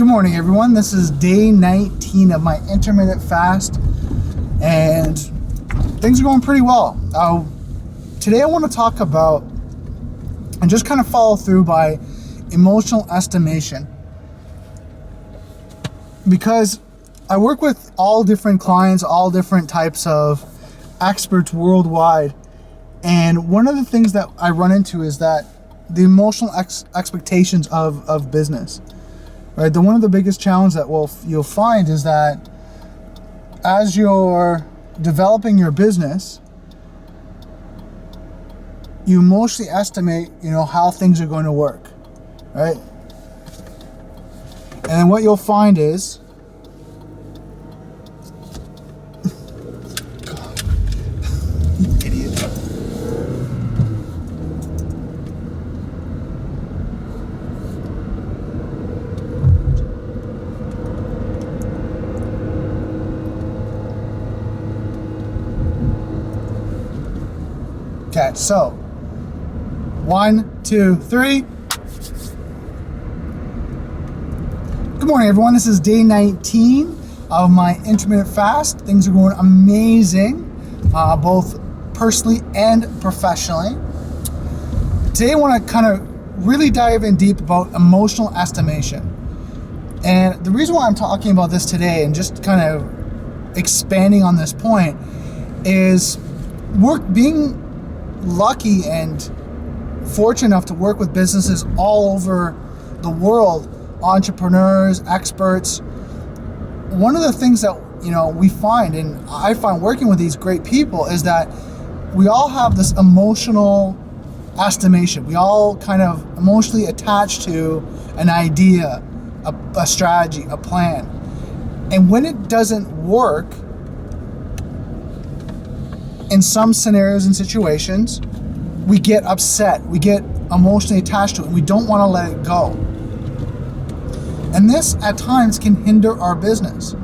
Good morning, everyone. This is day 19 of my intermittent fast, and things are going pretty well. Today I want to talk about and just kind of follow through by emotional estimation, because I work with all different clients, all different types of experts worldwide, and one of the things that I run into is that the emotional expectations of business. Right, one of the biggest challenges that you'll find is that as you're developing your business, you emotionally estimate, how things are going to work, right? And then what you'll find is, God, you idiot. Okay, so 1, 2, 3. Good morning, everyone. This is day 19 of my intermittent fast. Things are going amazing, both personally and professionally. Today I want to kind of really dive in deep about emotional estimation. And the reason why I'm talking about this today and just kind of expanding on this point is being lucky and fortunate enough to work with businesses all over the world, entrepreneurs, experts. One of the things that we find, and I find working with these great people, is that we all have this emotional estimation. We all kind of emotionally attach to an idea, a strategy, a plan. And when it doesn't work, in some scenarios and situations, we get upset, we get emotionally attached to it, and we don't want to let it go. And this at times can hinder our business,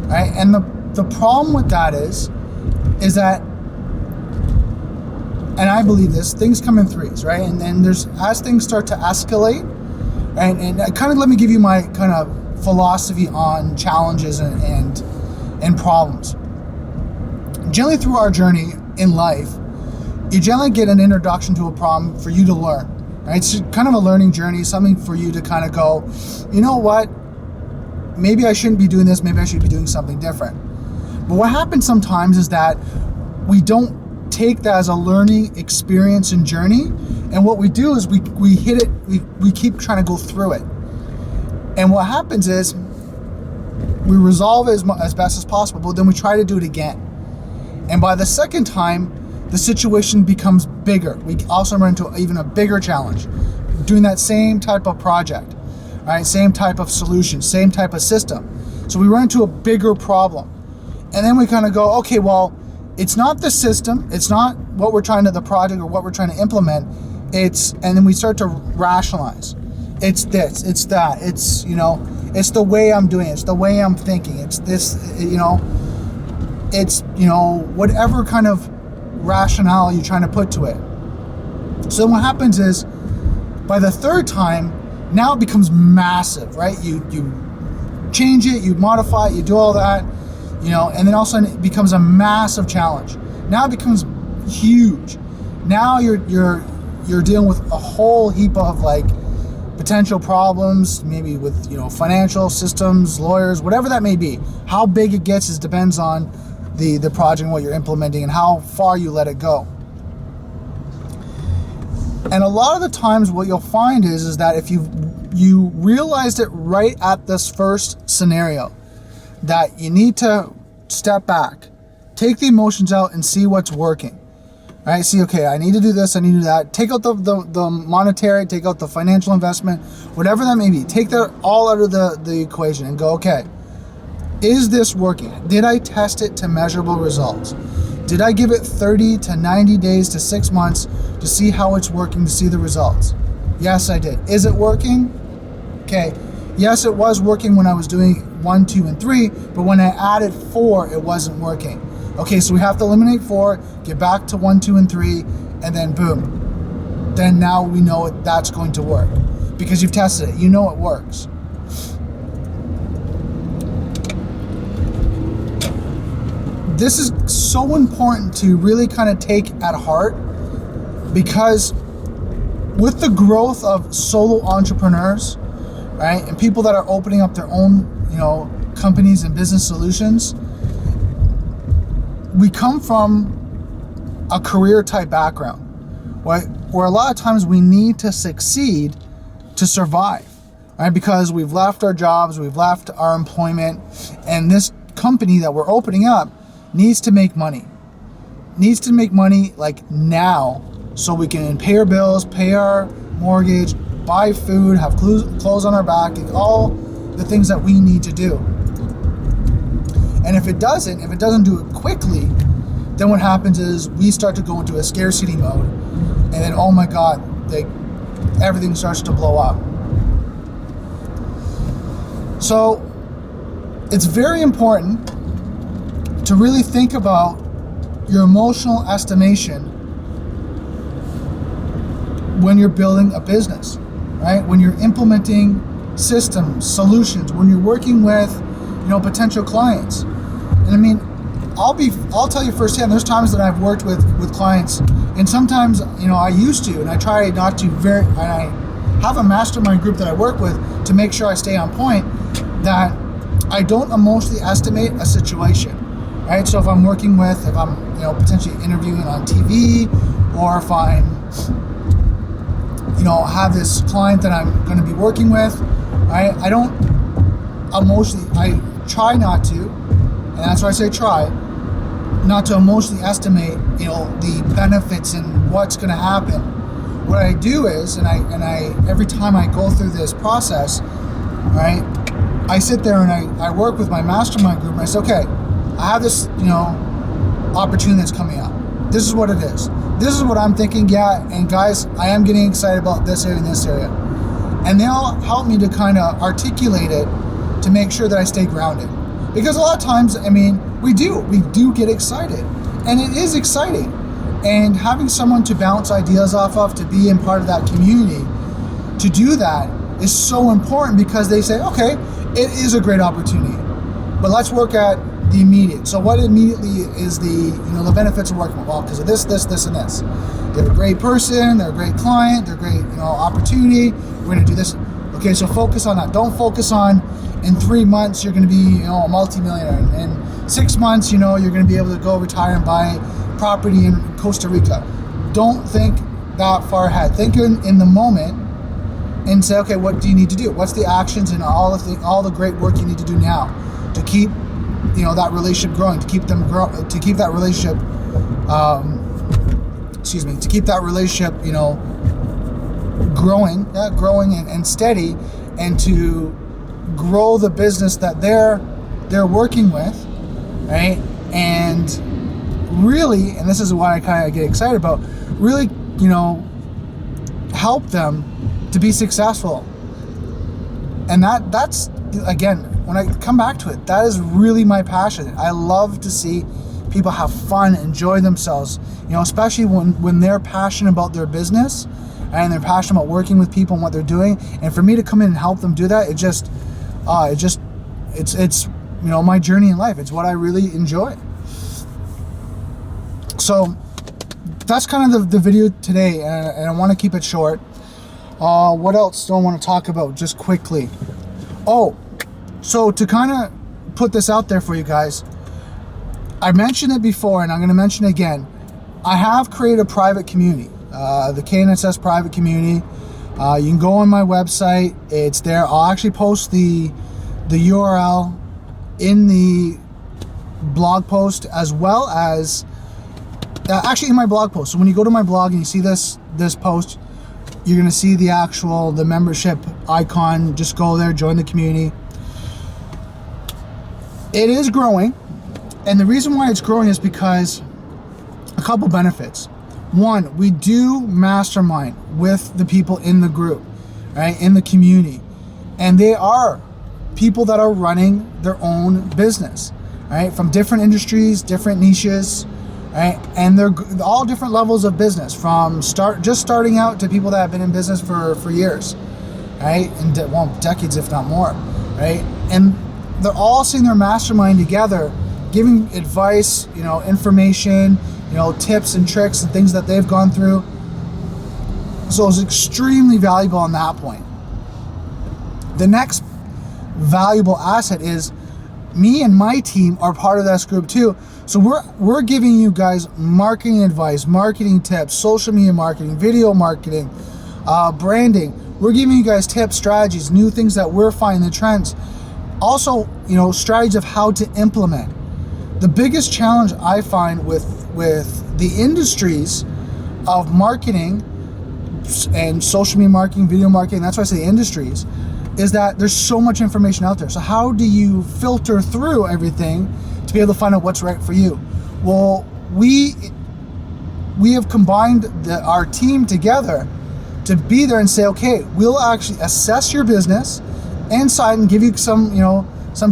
right? And the problem with that is that, and I believe this, things come in threes, right? And then as things start to escalate, right? And kind of let me give you my kind of philosophy on challenges and problems. Generally through our journey in life, you generally get an introduction to a problem for you to learn, right? It's kind of a learning journey, something for you to kind of go, you know what, maybe I shouldn't be doing this, maybe I should be doing something different. But what happens sometimes is that we don't take that as a learning experience and journey, and what we do is we hit it, we keep trying to go through it. And what happens is we resolve it as best as possible, but then we try to do it again. And by the second time, the situation becomes bigger. We also run into even a bigger challenge, doing that same type of project, right? Same type of solution, same type of system. So we run into a bigger problem. And then we kind of go, okay, well, it's not the system, it's not what we're trying to, the project or what we're trying to implement, and then we start to rationalize. It's this, it's that, it's the way I'm doing it, it's the way I'm thinking, it's this, it's, whatever kind of rationale you're trying to put to it. So what happens is, by the third time, now it becomes massive, right? You change it, you modify it, you do all that, and then all of a sudden it becomes a massive challenge. Now it becomes huge. Now you're dealing with a whole heap of potential problems, maybe with financial systems, lawyers, whatever that may be. How big it gets depends on the project and what you're implementing and how far you let it go. And a lot of the times what you'll find is that if you realized it right at this first scenario, that you need to step back, take the emotions out and see what's working. Right? See, okay, I need to do this, I need to do that. Take out the monetary, take out the financial investment, whatever that may be. Take that all out of the equation and go, okay, is this working? Did I test it to measurable results? Did I give it 30 to 90 days to 6 months to see how it's working, to see the results? Yes, I did. Is it working? Okay. Yes, it was working when I was doing 1, 2, and 3, but when I added 4, it wasn't working. Okay, so we have to eliminate 4, get back to 1, 2, and 3, and then boom. Then now we know that's going to work because you've tested it. You know it works. this is so important to really kind of take at heart, because with the growth of solo entrepreneurs, right, and people that are opening up their own, companies and business solutions, we come from a career type background, right, where a lot of times we need to succeed to survive, right? Because we've left our jobs, we've left our employment, and this company that we're opening up needs to make money like now, so we can pay our bills, pay our mortgage, buy food, have clothes on our back, and all the things that we need to do. And if it doesn't do it quickly, then what happens is we start to go into a scarcity mode, and then, oh my God, everything starts to blow up. So it's very important to really think about your emotional estimation when you're building a business, right? When you're implementing systems, solutions, when you're working with, potential clients. And I mean, I'll tell you firsthand, there's times that I've worked with clients, and sometimes, I used to, and I try not to and I have a mastermind group that I work with to make sure I stay on point, that I don't emotionally estimate a situation, right? So if I'm potentially interviewing on TV, or if I'm, have this client that I'm going to be working with, right? I don't I try not to, and that's why I say try, not to emotionally estimate, the benefits and what's going to happen. What I do is, and I every time I go through this process, right, I sit there and I work with my mastermind group, and I say, okay, I have this, opportunity that's coming up. This is what it is. This is what I'm thinking. Yeah, and guys, I am getting excited about this area and this area. And they'll help me to kind of articulate it to make sure that I stay grounded. Because a lot of times, we do get excited, and it is exciting. And having someone to bounce ideas off of, to be in part of that community, to do that is so important, because they say, okay, it is a great opportunity, but let's work at the immediate. So what immediately is the benefits of working with? Well, because of this, and this. They're a great person, they're a great client, they're a great, opportunity. We're going to do this. Okay, so focus on that. Don't focus on, in 3 months, you're going to be, a multimillionaire. In 6 months, you're going to be able to go retire and buy property in Costa Rica. Don't think that far ahead. Think in the moment, and say, okay, what do you need to do? What's the actions and all the great work you need to do now to keep, that relationship growing, to keep that relationship, to keep that relationship, growing and steady, and to grow the business that they're working with, right? And really, and this is what I kind of get excited about, really, help them to be successful. And that's, again, when I come back to it, that is really my passion. I love to see people have fun, enjoy themselves, especially when they're passionate about their business and they're passionate about working with people and what they're doing. And for me to come in and help them do that, it's my journey in life. It's what I really enjoy. So that's kind of the video today, and I want to keep it short. What else do I want to talk about just quickly? So to kind of put this out there for you guys, I mentioned it before, and I'm going to mention it again. I have created a private community, the KNSS Private Community. You can go on my website. It's there. I'll actually post the URL in the blog post, as well as actually in my blog post. So when you go to my blog and you see this post, you're going to see the membership icon. Just go there, join the community. It is growing, and the reason why it's growing is because a couple benefits. One, we do mastermind with the people in the group, right, in the community, and they are people that are running their own business, right, from different industries, different niches, right, and they're all different levels of business, from just starting out to people that have been in business for years, right, and decades if not more, right, and they're all seeing their mastermind together giving advice, information, tips and tricks and things that they've gone through. So it's extremely valuable on that point. The next valuable asset is me and my team are part of this group too. So we're giving you guys marketing advice, marketing tips, social media marketing, video marketing, branding. We're giving you guys tips, strategies, new things that we're finding, the trends. Also, strategies of how to implement. The biggest challenge I find with the industries of marketing and social media marketing, video marketing, that's why I say industries, is that there's so much information out there. So how do you filter through everything to be able to find out what's right for you? Well, we have combined our team together to be there and say, okay, we'll actually assess your business inside and give you some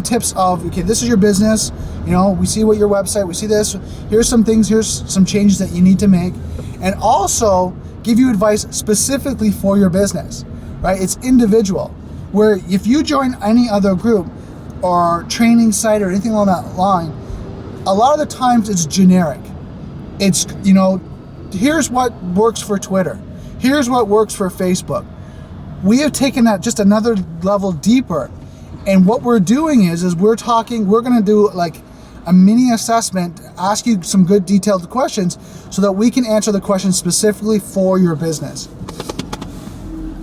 tips of, okay, this is your business, we see what your website, we see this, here's some things, here's some changes that you need to make, and also give you advice specifically for your business, right? It's individual. Where if you join any other group or training site or anything along that line, a lot of the times it's generic. It's, here's what works for Twitter. Here's what works for Facebook. We have taken that just another level deeper. And what we're doing is we're going to do like a mini assessment, ask you some good detailed questions so that we can answer the questions specifically for your business.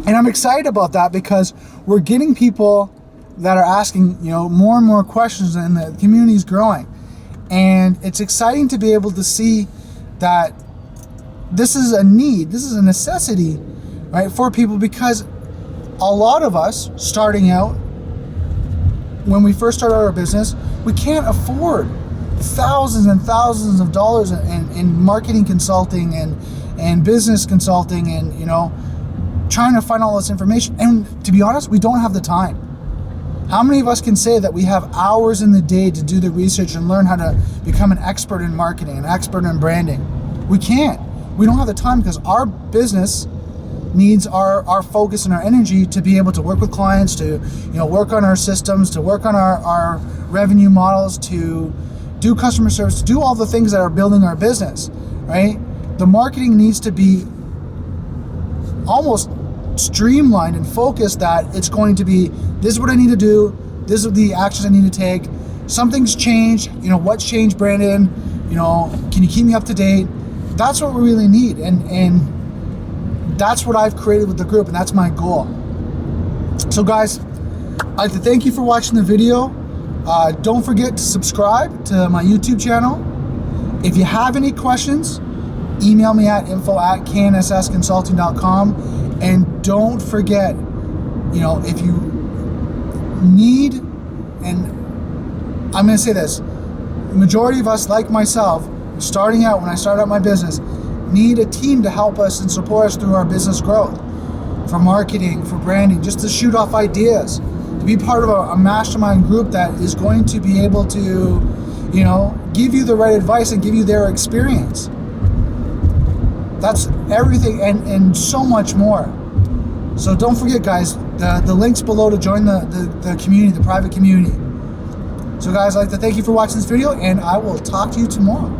And I'm excited about that because we're getting people that are asking, more and more questions, and the community is growing. And it's exciting to be able to see that this is a need, this is a necessity, right, for people, because a lot of us starting out, when we first started our business, we can't afford thousands and thousands of dollars in marketing consulting and business consulting and, trying to find all this information. And to be honest, we don't have the time. How many of us can say that we have hours in the day to do the research and learn how to become an expert in marketing, an expert in branding? We can't. We don't have the time because our business needs our focus and our energy to be able to work with clients, to work on our systems, to work on our revenue models, to do customer service, to do all the things that are building our business, right? The marketing needs to be almost streamlined and focused, that it's going to be, this is what I need to do, this is the actions I need to take. Something's changed, what's changed, Brandon? Can you keep me up to date? That's what we really need, and that's what I've created with the group, and that's my goal. So guys, I'd like to thank you for watching the video. Don't forget to subscribe to my YouTube channel. If you have any questions, email me at info@knssconsulting.com. And don't forget, if you need, and I'm going to say this, majority of us, like myself, starting out, when I started out my business, need a team to help us and support us through our business growth, for marketing, for branding, just to shoot off ideas, to be part of a mastermind group that is going to be able to, give you the right advice and give you their experience. That's everything and so much more. So don't forget, guys, the link's below to join the community, the private community. So guys, I'd like to thank you for watching this video, and I will talk to you tomorrow.